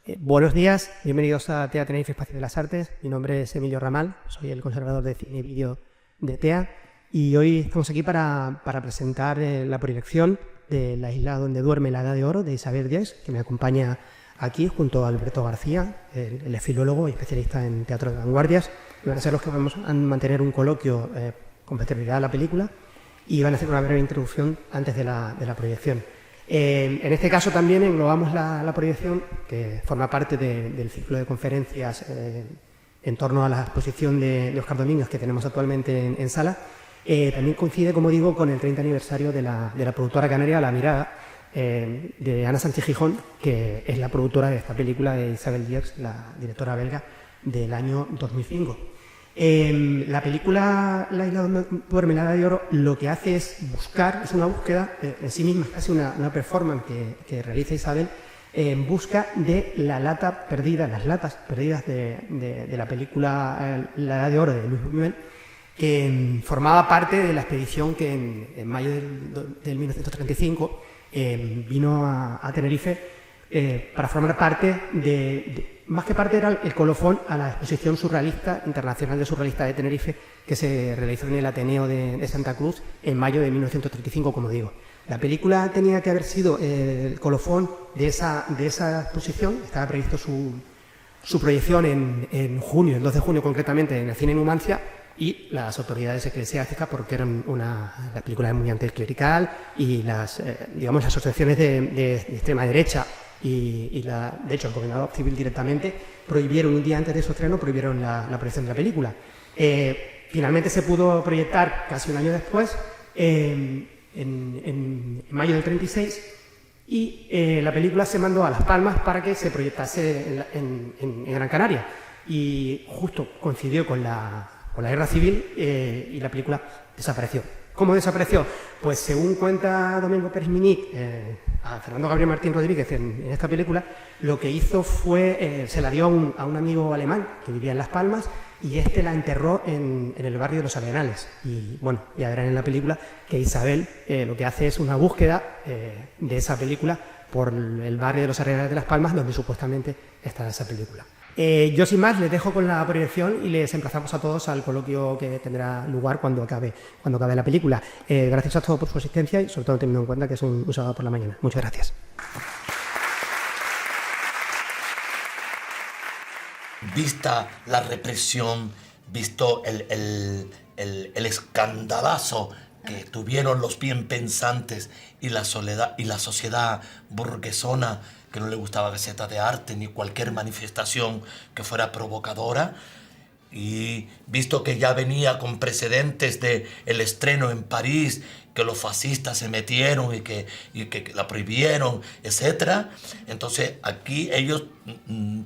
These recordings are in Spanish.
Buenos días, bienvenidos a TEA Tenerife Espacio de las Artes. Mi nombre es Emilio Ramal, soy el conservador de cine y vídeo de TEA y hoy estamos aquí para presentar la proyección de La isla donde duerme la Edad de Oro de Isabel Diez, que me acompaña aquí junto a Alberto García, el filólogo y especialista en teatro de vanguardias. Van a ser los que vamos a mantener un coloquio con posterioridad a la película y van a hacer una breve introducción antes de la proyección. En este caso también englobamos la proyección, que forma parte del ciclo de conferencias en torno a la exposición de Óscar Domínguez que tenemos actualmente en sala. También coincide, como digo, con el 30 aniversario de la productora canaria La Mirada, de Ana Sánchez Gijón, que es la productora de esta película de Isabel Diez, la directora belga del año 2005. La película La isla donde duerme la Edad de Oro lo que hace es buscar, es una búsqueda en sí misma, casi una performance que realiza Isabel en busca de la lata perdida, las latas perdidas de la película La Edad de Oro de Luis Buñuel, que formaba parte de la expedición que en mayo del 1935 vino a Tenerife para formar parte más que parte, era el colofón a la exposición surrealista internacional de surrealista de Tenerife, que se realizó en el Ateneo de Santa Cruz en mayo de 1935, como digo. La película tenía que haber sido el colofón de esa exposición. Estaba previsto su proyección en junio, el 2 de junio concretamente, en el cine Numancia, y las autoridades eclesiásticas, porque la película es muy anticlerical, y las asociaciones de extrema derecha de hecho, el gobernador civil directamente prohibieron un día antes de su estreno, prohibieron la proyección de la película. Finalmente se pudo proyectar casi un año después, en mayo del 36, y la película se mandó a Las Palmas para que se proyectase en Gran Canaria. Y justo coincidió con la guerra civil y la película desapareció. ¿Cómo desapareció? Pues según cuenta Domingo Pérez Minic a Fernando Gabriel Martín Rodríguez en esta película, lo que hizo fue, se la dio a un amigo alemán que vivía en Las Palmas, y este la enterró en el barrio de Los Arenales. Y bueno, ya verán en la película que Isabel lo que hace es una búsqueda de esa película por el barrio de Los Arenales de Las Palmas, donde supuestamente está esa película. Yo sin más les dejo con la proyección y les emplazamos a todos al coloquio que tendrá lugar cuando acabe la película. Gracias a todos por su asistencia y sobre todo teniendo en cuenta que es un sábado por la mañana. Muchas gracias. Vista la represión, visto el escandalazo que tuvieron los bien pensantes y la sociedad burguesona, que no le gustaba Gaceta de Arte ni cualquier manifestación que fuera provocadora, y visto que ya venía con precedentes de el estreno en París, que los fascistas se metieron y que la prohibieron, etc. Entonces aquí ellos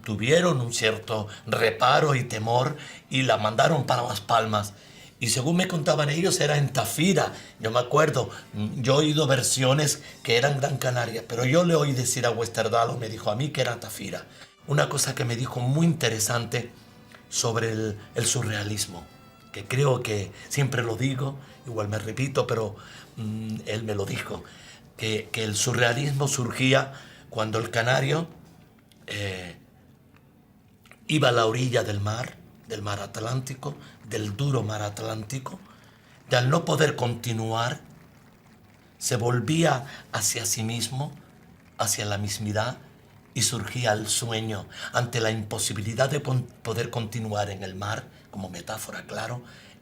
tuvieron un cierto reparo y temor y la mandaron para Las Palmas. Y según me contaban ellos, era en Tafira. Yo me acuerdo, yo he oído versiones que eran Gran Canaria, pero yo le oí decir a Westerdalo, me dijo a mí que era Tafira. Una cosa que me dijo muy interesante sobre el surrealismo, que creo que siempre lo digo, igual me repito, pero él me lo dijo, que el surrealismo surgía cuando el canario iba a la orilla del mar Atlántico, del duro mar Atlántico, y al no poder continuar, se volvía hacia sí mismo, hacia la mismidad, y surgía el sueño ante la imposibilidad de poder continuar en el mar, como metáfora, claro,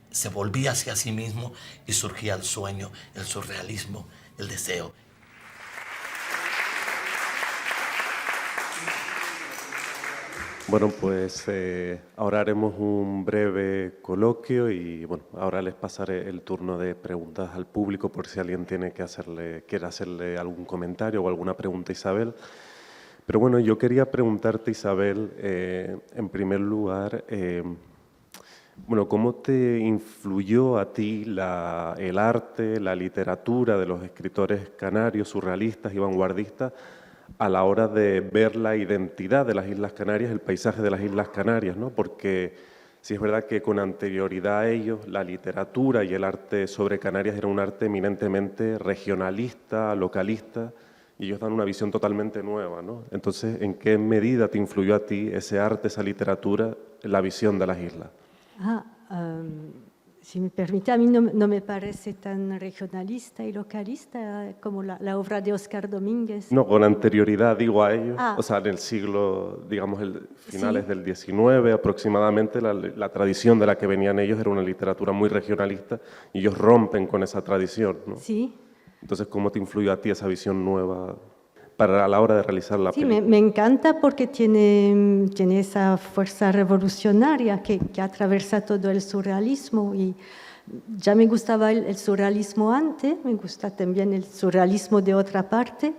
se volvía hacia sí mismo y surgía el sueño, el surrealismo, el deseo. Bueno, pues ahora haremos un breve coloquio y bueno, ahora les pasaré el turno de preguntas al público por si alguien quiere hacerle algún comentario o alguna pregunta a Isabel. Pero bueno, yo quería preguntarte, Isabel, en primer lugar, bueno, ¿cómo te influyó a ti el arte, la literatura de los escritores canarios, surrealistas y vanguardistas a la hora de ver la identidad de las Islas Canarias, el paisaje de las Islas Canarias, ¿no? Porque sí es verdad que con anterioridad a ellos la literatura y el arte sobre Canarias era un arte eminentemente regionalista, localista, y ellos dan una visión totalmente nueva, ¿no? Entonces, ¿en qué medida te influyó a ti ese arte, esa literatura, la visión de las islas? Si me permite, a mí no me parece tan regionalista y localista como la obra de Óscar Domínguez. No, con anterioridad, digo, a ellos, o sea, en el siglo, digamos, finales del XIX aproximadamente, la tradición de la que venían ellos era una literatura muy regionalista y ellos rompen con esa tradición, ¿no? Sí. Entonces, ¿cómo te influyó a ti esa visión nueva a la hora de realizar la película? Sí, me encanta porque tiene esa fuerza revolucionaria que atraviesa todo el surrealismo, y ya me gustaba el surrealismo antes, me gusta también el surrealismo de otra parte,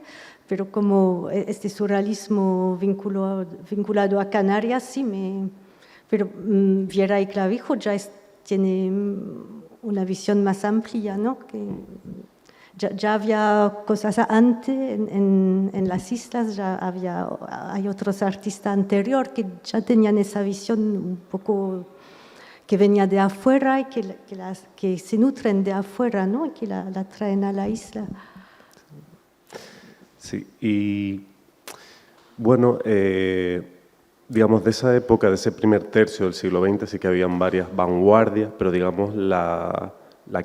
pero como este surrealismo vinculado a Canarias, sí, pero Viera y Clavijo ya tiene una visión más amplia, ¿no? Que ya había cosas antes en las islas, hay otros artistas anteriores que ya tenían esa visión un poco que venía de afuera y que se nutren de afuera, ¿no? Y que la traen a la isla. Sí, y bueno, digamos, de esa época, de ese primer tercio del siglo XX, sí que habían varias vanguardias, pero digamos la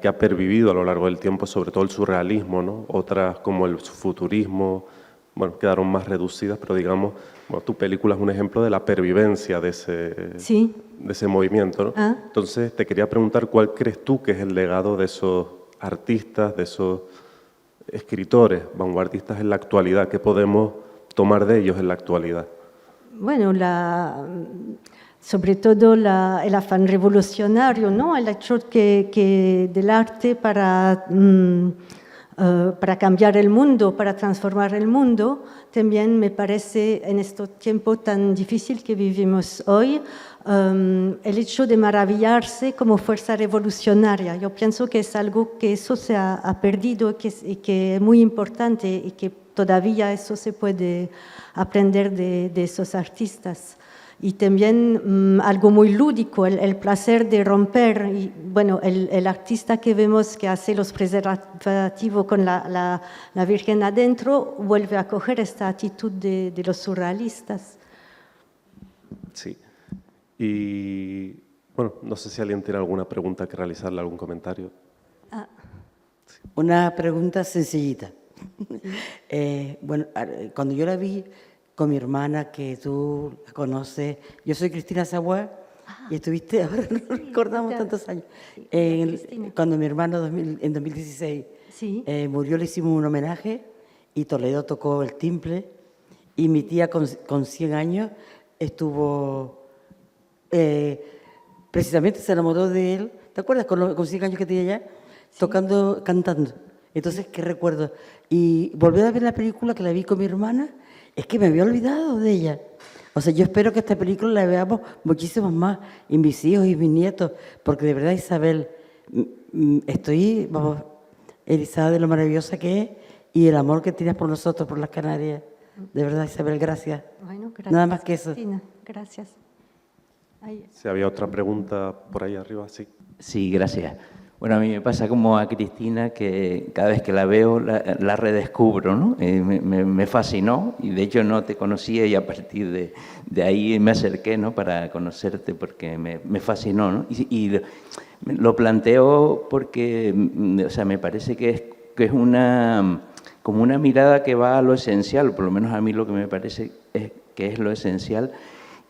que ha pervivido a lo largo del tiempo, sobre todo el surrealismo, ¿no? Otras como el futurismo, bueno, quedaron más reducidas, pero digamos, bueno, tu película es un ejemplo de la pervivencia de ese movimiento, ¿no? Entonces, te quería preguntar, ¿cuál crees tú que es el legado de esos artistas, de esos escritores vanguardistas en la actualidad? ¿Qué podemos tomar de ellos en la actualidad? Bueno, sobre todo el afán revolucionario, ¿no? El hecho del arte para cambiar el mundo, para transformar el mundo, también me parece en este tiempo tan difícil que vivimos hoy, el hecho de maravillarse como fuerza revolucionaria. Yo pienso que es algo que eso se ha perdido y que es muy importante y que todavía eso se puede aprender de esos artistas. Y también algo muy lúdico, el placer de romper. Y, bueno, el artista que vemos que hace los preservativos con la Virgen adentro vuelve a coger esta actitud de los surrealistas. Sí. Y bueno, no sé si alguien tiene alguna pregunta que realizarle, algún comentario. Sí. Una pregunta sencillita. Bueno, cuando yo la vi con mi hermana, que tú la conoces, yo soy Cristina Saguá, y estuviste, ahora no recordamos tantos años, cuando mi hermano en 2016 murió, le hicimos un homenaje y Toledo tocó el timbre, y mi tía con 100 años estuvo, precisamente se enamoró de él, ¿te acuerdas? Con 100 años que tenía ya, tocando, cantando. Entonces, ¿qué recuerdo? Y volví a ver la película que la vi con mi hermana, es que me había olvidado de ella. O sea, yo espero que esta película la veamos muchísimos más, y mis hijos y mis nietos, porque de verdad, Isabel, estoy, vamos, erizada de lo maravillosa que es y el amor que tienes por nosotros, por las Canarias. De verdad, Isabel, gracias. Bueno, gracias. Nada más que eso. Cristina, gracias. Si había otra pregunta por ahí arriba, sí. Sí, gracias. Bueno, a mí me pasa como a Cristina, que cada vez que la veo la redescubro, ¿no? Me fascinó, y de hecho no te conocía, y a partir de ahí me acerqué, ¿no? Para conocerte, porque me fascinó, ¿no? Y lo planteo porque, o sea, me parece que es como una mirada que va a lo esencial, por lo menos a mí lo que me parece es que es lo esencial,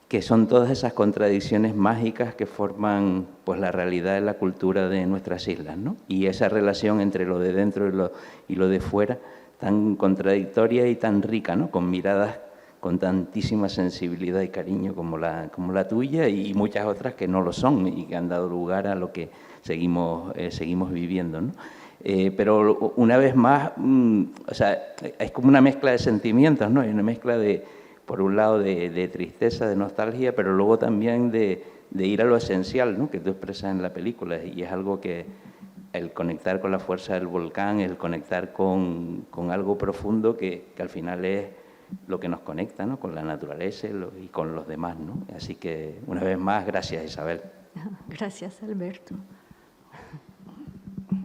que son todas esas contradicciones mágicas que forman, pues, la realidad de la cultura de nuestras islas, ¿no? Y esa relación entre lo de dentro y lo de fuera, tan contradictoria y tan rica, ¿no? Con miradas con tantísima sensibilidad y cariño como la tuya, y muchas otras que no lo son y que han dado lugar a lo que seguimos viviendo, ¿no? Pero una vez más, o sea, es como una mezcla de sentimientos, ¿no? Hay una mezcla por un lado de tristeza, de nostalgia, pero luego también de ir a lo esencial, ¿no? Que tú expresas en la película, y es algo que el conectar con la fuerza del volcán, el conectar con algo profundo que al final es lo que nos conecta, ¿no? Con la naturaleza y con los demás, ¿no? Así que, una vez más, gracias, Isabel. Gracias, Alberto.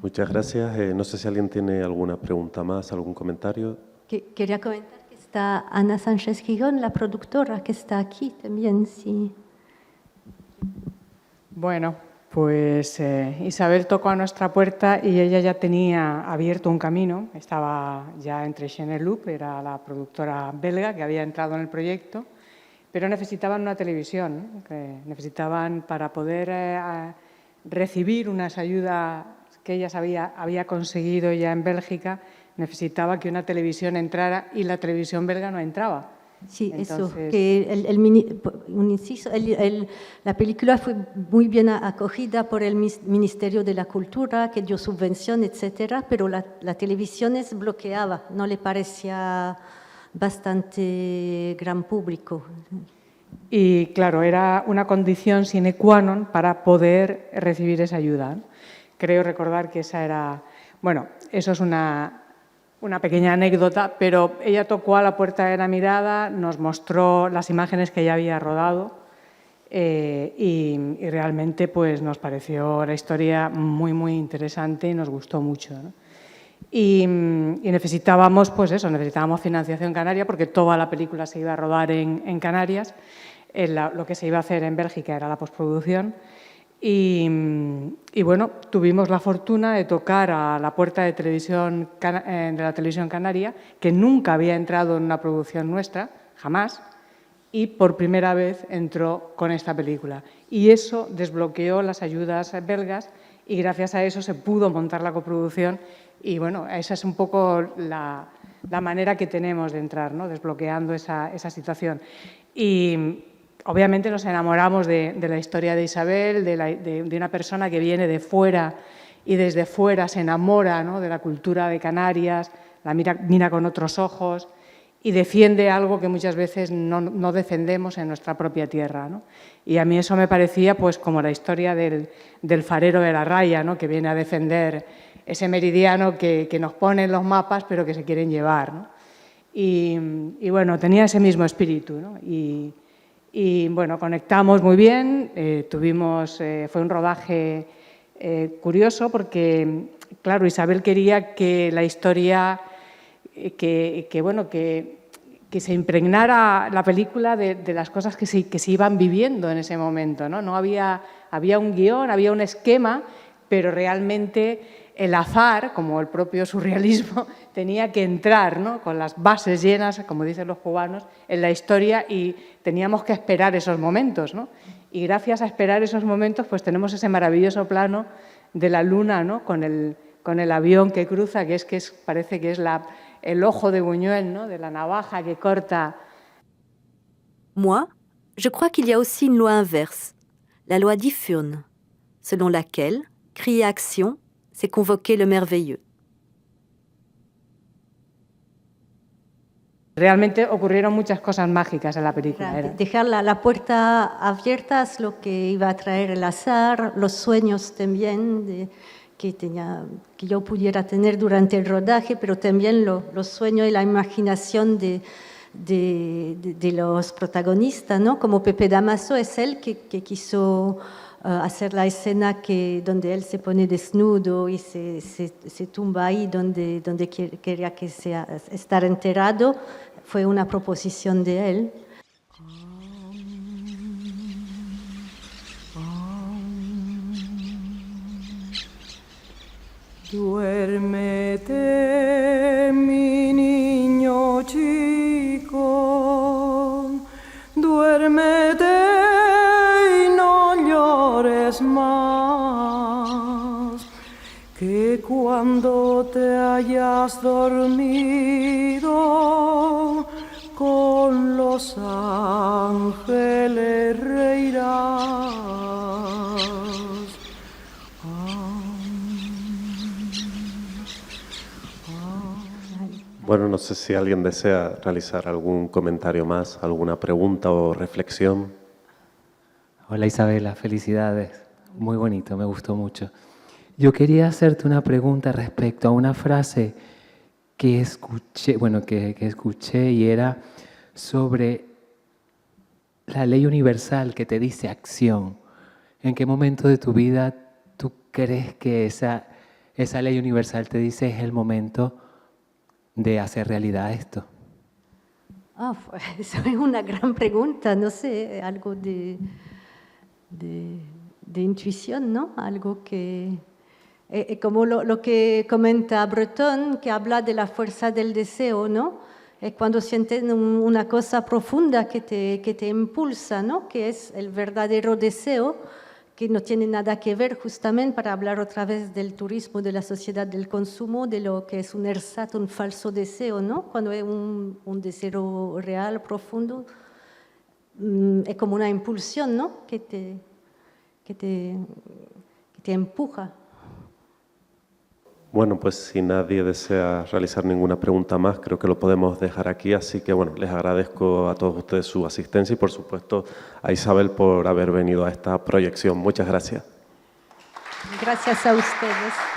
Muchas gracias. No sé si alguien tiene alguna pregunta más, algún comentario. Quería comentar que está Ana Sánchez Gijón, la productora, que está aquí también, sí. Bueno, pues Isabel tocó a nuestra puerta y ella ya tenía abierto un camino. Estaba ya entre Cheneloop, era la productora belga que había entrado en el proyecto, pero necesitaban una televisión, ¿no? Que necesitaban para poder recibir unas ayudas que ellas había conseguido ya en Bélgica, necesitaba que una televisión entrara y la televisión belga no entraba. Sí, Entonces, eso, que un inciso, la película fue muy bien acogida por el Ministerio de la Cultura, que dio subvención, etcétera, pero la televisión es bloqueaba, no le parecía bastante gran público. Y claro, era una condición sine qua non para poder recibir esa ayuda, ¿no? Creo recordar que esa era, bueno, eso es una pequeña anécdota, pero ella tocó a la puerta de la mirada, nos mostró las imágenes que ella había rodado y realmente pues, nos pareció la historia muy, muy interesante y nos gustó mucho, ¿no? Y necesitábamos, pues eso, necesitábamos financiación canaria porque toda la película se iba a rodar en Canarias, lo que se iba a hacer en Bélgica era la postproducción. Y bueno, tuvimos la fortuna de tocar a la puerta de la televisión canaria, que nunca había entrado en una producción nuestra, jamás, y por primera vez entró con esta película. Y eso desbloqueó las ayudas belgas y gracias a eso se pudo montar la coproducción. Y bueno, esa es un poco la manera que tenemos de entrar, ¿no? Desbloqueando esa situación. Y obviamente nos enamoramos de la historia de Isabel, de una persona que viene de fuera y desde fuera se enamora, ¿no? De la cultura de Canarias, la mira con otros ojos y defiende algo que muchas veces no defendemos en nuestra propia tierra, ¿no? Y a mí eso me parecía pues como la historia del farero de la raya, ¿no? Que viene a defender ese meridiano que nos ponen los mapas pero que se quieren llevar, ¿no? Y bueno, tenía ese mismo espíritu, ¿no? Y bueno, conectamos muy bien, fue un rodaje curioso porque, claro, Isabel quería que la historia, que se impregnara la película de las cosas que se iban viviendo en ese momento, ¿no? No había un guión, había un esquema, pero realmente el azar, como el propio surrealismo, tenía que entrar, ¿no? Con las bases llenas, como dicen los cubanos, en la historia y teníamos que esperar esos momentos, ¿no? Y gracias a esperar esos momentos, pues tenemos ese maravilloso plano de la luna, ¿no? Con el avión que cruza, parece que es el ojo de Buñuel, ¿no? De la navaja que corta. Moi, je crois qu'il y a aussi une loi inverse, la loi d'Iffurn, selon laquelle, crier action, c'est convoquer le merveilleux. Realmente ocurrieron muchas cosas mágicas en la película. Dejar la puerta abierta es lo que iba a traer el azar, los sueños también que yo pudiera tener durante el rodaje, pero también los sueños y la imaginación de los protagonistas, ¿no? Como Pepe Damaso es él que quiso hacer la escena donde él se pone desnudo y se tumba ahí donde quería que sea estar enterrado. Fue una proposición de él. Duérmete, mi niño chico, duérmete y no llores más, que cuando te hayas dormido con los ángeles reirás. Bueno, no sé si alguien desea realizar algún comentario más, alguna pregunta o reflexión. Hola Isabela, felicidades. Muy bonito, me gustó mucho. Yo quería hacerte una pregunta respecto a una frase que escuché, que escuché y era sobre la ley universal que te dice acción. ¿En qué momento de tu vida tú crees que esa ley universal te dice es el momento de hacer realidad esto? Pues, eso es una gran pregunta, no sé, algo de intuición, ¿no? Algo que... como lo que comenta Breton, que habla de la fuerza del deseo, ¿no? Es cuando sientes una cosa profunda que te impulsa, ¿no? Que es el verdadero deseo, que no tiene nada que ver justamente para hablar otra vez del turismo, de la sociedad del consumo, de lo que es un ersatz, un falso deseo, ¿no? Cuando es un deseo real, profundo, es como una impulsión, ¿no? Que te empuja. Bueno, pues si nadie desea realizar ninguna pregunta más, creo que lo podemos dejar aquí. Así que, bueno, les agradezco a todos ustedes su asistencia y, por supuesto, a Isabel por haber venido a esta proyección. Muchas gracias. Gracias a ustedes.